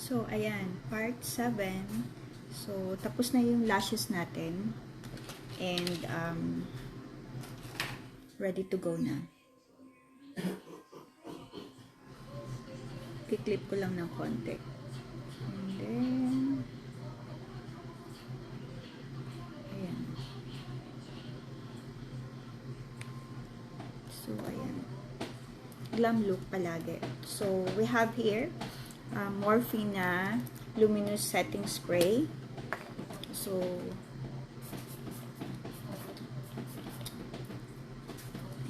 So, ayan, part 7. So, tapos na yung lashes natin. And, ready to go na. Kiklip ko lang ng konti. And then, ayan. So, ayan. Glam look palagi. So, we have here, Morphe na Luminous Setting Spray. So,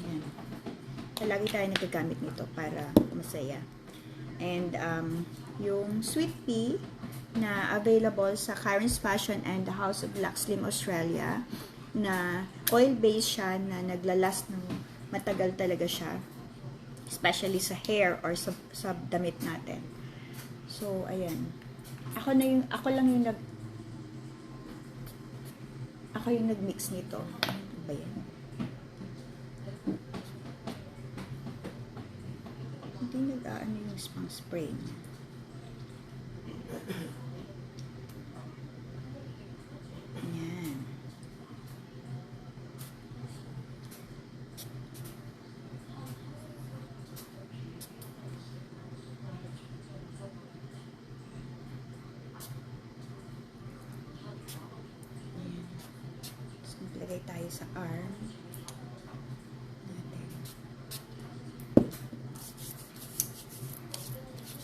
ayan. Palagi tayo nagagamit nito para masaya. And, yung Sweet Pea na available sa Karen's Fashion and the House of Black Slim Australia na oil-based siya na naglalast ng matagal talaga siya. Especially sa hair or sa damit natin. So, ayan. Ako yung nag-mix nito. Ano ba yan? Hindi nag-aano yung pang spray niya. Ayan. Lagay tayo sa arm natin.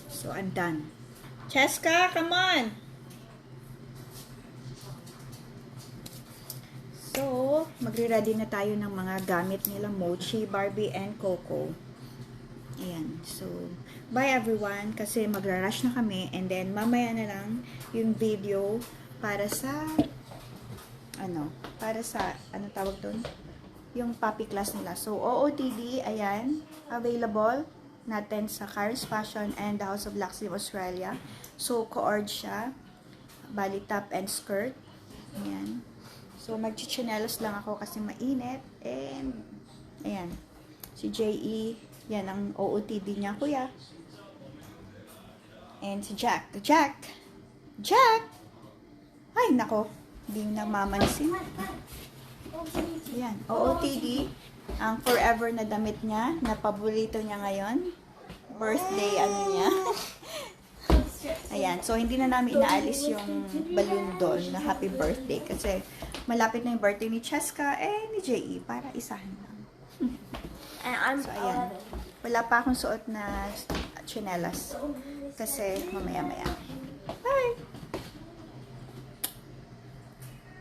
So, I'm done. Cheska, come on! So, magre-ready na tayo ng mga gamit nila Mochi, Barbie, and Coco. Ayan. So, bye everyone kasi magra-rush na kami and then mamaya na lang yung video para sa ano tawag doon? Yung puppy class nila. So, OOTD, ayan, available natin sa Karen's Fashion and the House of Black Slim Australia. So, co-ord siya. Bali, top and skirt. Ayan. So, magchichinelos lang ako kasi mainit. And, ayan. Si J.E., yan ang OOTD niya, kuya. And si Jack. Jack! Ay, nako. Hindi mo namamansin. Ayan. OOTD. Ang forever na damit niya. Na paborito niya ngayon. Birthday, ano niya. Ayan. So, hindi na namin inaalis yung balloon doon na happy birthday. Kasi, malapit na yung birthday ni Cheska ni J.E. Para isahan lang. So, ayan. Wala pa akong suot na chinelas. Kasi, mamaya-maya.